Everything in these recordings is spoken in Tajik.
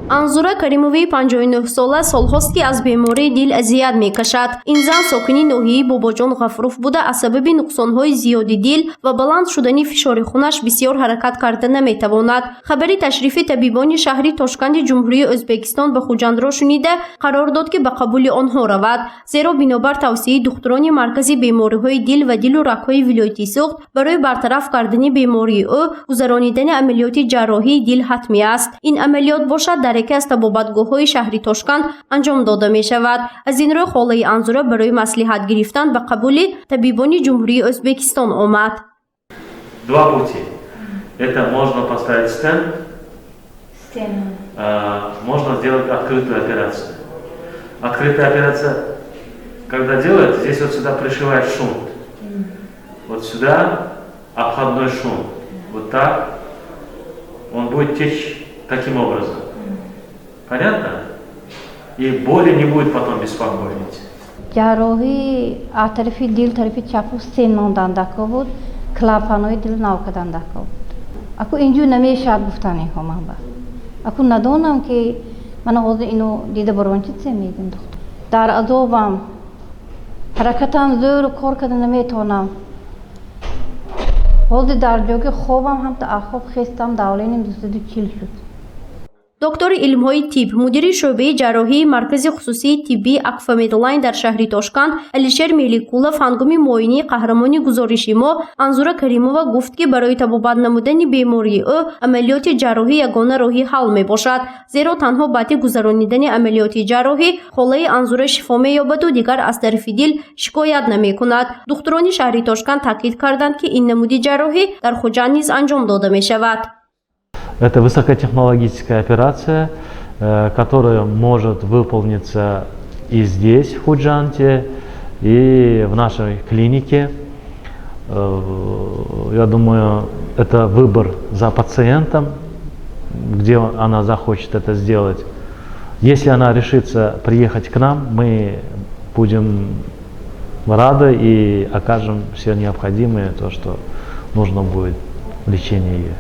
анзура каримовӣ 59 сола солҳост ки аз бемории дил азият мекашад. ин зан сокини ноҳияи бобоҷон ғафуров буда аз сабаби нуқсонҳои зиёди дил ва баланд шудани фишори хунаш бисёр ҳаракат карда наметавонад. хабари ташрифи табибони шаҳри Тошканди ҷумҳурии Ӯзбекистон ба Хуҷандро шунида қарор дод ки ба қабули онҳо равад, зеро бинобар тавсияи духтурони маркази бемориҳои дил ва дилу рагҳои вилоятӣ Суғд барои бартараф кардани бемории ӯ гузаронидани амалиёти ҷарроҳии дил ҳатмӣ аст. ин амалиёт бошад дар яке аз табобатгоҳҳои шаҳри Тошканд анҷом дода мешавад. аз ин рӯ холаи анзура барои маслиҳат гирифтан ба қабули табибони ҷумҳурии Ӯзбекистон омад. Два пути. Это можно поставить стенд, можно сделать открытую операцию. Открытая операция, когда делают, здесь вот сюда пришивают шунт. Вот сюда обходной шунт. Вот так он будет течь таким образом. Понятно? И боли не будет потом беспокоить. ҷарроҳӣ аз тарафи дил тарафи чапу сенондан дакавуд, клапанои дил навкадан дакавуд. Аку инҷу намешавад гуфтани ҳомаба. Аку надонам ки ман ҳозир ино дида барон чӣ мегӯям духтур. Дар азобам ҳаракатам зӯру кор карда наметавонам. ҳозир дар ҷоги хобам ҳамта аз хоб хестам давленим 240 шуд. доктори илмҳои тиб, мудири шӯъбаи ҷарроҳии маркази хусусии тиббии Акфа Медлайн дар шаҳри Тошканд Алишер Меликулов ҳангоми муоинаи қаҳрамони гузориши мо Анзура Каримова гуфт ки барои табобат намудани бемории ӯ амалиёти ҷарроҳӣ ягона роҳи ҳал мебошад, зеро танҳо баъди гузаронидани амалиёти ҷарроҳӣ холаи Анзура шифо меёбаду дигар аз тарафи дил шикоят намекунад. духтурони шаҳри Тошканд таъкид карданд ки ин намуди ҷарроҳӣ дар Хуҷанд низ анҷом дода мешавад. Это высокотехнологическая операция, которая может выполниться и здесь, в Худжанте, и в нашей клинике. Я думаю, это выбор за пациентом, где она захочет это сделать. Если она решится приехать к нам, мы будем рады и окажем все необходимое, то, что нужно будет в лечении ее.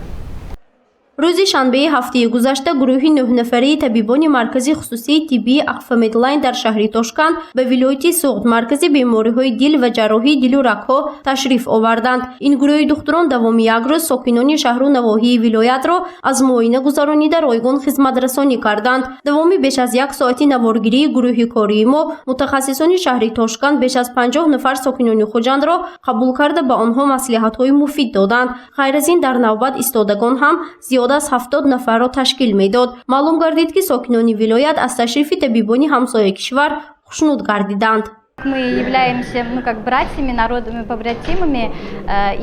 рӯзи шанбеи ҳафтаи гузашта гурӯҳи 9 нафарии табибони маркази хусусии тиббии Акфа Медлайн дар шаҳри Тошканд ба вилояти Суғд маркази бемориҳои дил ва ҷарроҳии дилу рагҳо ташриф оварданд. ин гурӯҳи духтурон давоми як рӯз сокинони шаҳру навоҳии вилоятро аз муоина гузаронида ройгон хизматрасонӣ карданд. давоми беш аз як соати наворгирии гурӯҳи кории мо мутахассисони шаҳри Тошканд беш аз 50 нафар сокинони Хуҷандро қабул карда ба онҳо маслиҳатҳои муфид доданд. ғайр аз ин дар навбат истодагон ҳам зиёда аз 70 нафарро ташкил медод. маълум гардид ки сокинони вилоят аз ташрифи табибони ҳамсояи кишвар хушнуд гардиданд. Мы являемся как братьями, народами, побратимами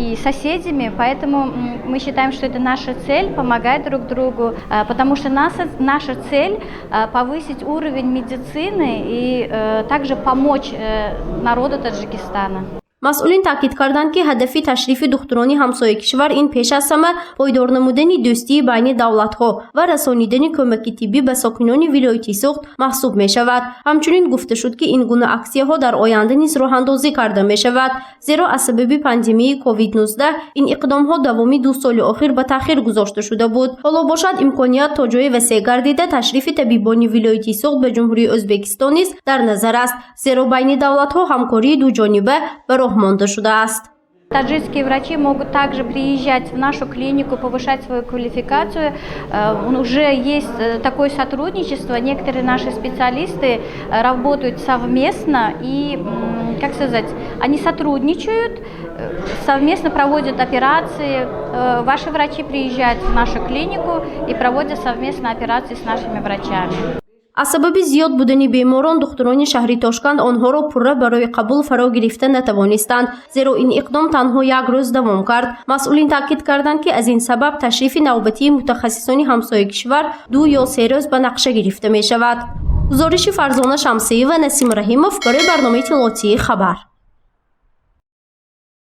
и соседями, поэтому мы считаем, что это наша цель помогать друг другу, потому что наша цель повысить уровень медицины и также помочь народу Таджикистана. масъулин таъкид карданд ки ҳадафи ташрифи духтурони ҳамсояи кишвар ин пеш аз ҳама пойдор намудани дӯстии байни давлатҳо ва расонидани кӯмаки тиббӣ ба сокинони вилояти Суғд маҳсуб мешавад. ҳамчунин гуфта шуд ки ин гуна аксияҳо дар оянда низ роҳандозӣ карда мешавад, зеро аз сабаби пандемияи COVID-19 ин иқдомҳо давоми 2 соли охир ба таъхир гузошта шуда буд. ҳоло бошад имконият то ҷое васеъ гардида ташрифи табибони вилояти Суғд ба ҷумҳурии Ӯзбекистон низ дар назар аст, зеро байни давлатҳо ҳамкории дуҷониба ба роҳ монда шудааст. Таджикские врачи могут также приезжать в нашу клинику, повышать свою квалификацию. Уже есть такое сотрудничество. Некоторые наши специалисты работают совместно и, как сказать, они сотрудничают, совместно проводят операции. Ваши врачи приезжают в нашу клинику и проводят совместно операции с нашими врачами. аз сабаби зиёд будани беморон духтурони шаҳри Тошканд онҳоро пурра барои қабул фаро гирифта натавонистанд, зеро ин иқдом танҳо як рӯз давом кард. масъулин таъкид карданд ки аз ин сабаб ташрифи навбатии мутахассисони ҳамсояи кишвар 2 ё 3 рӯз ба нақша гирифта мешавад. гузориши Фарзона Шамсиева, Насим Раҳимов барои барномаи иттилоотии Хабар.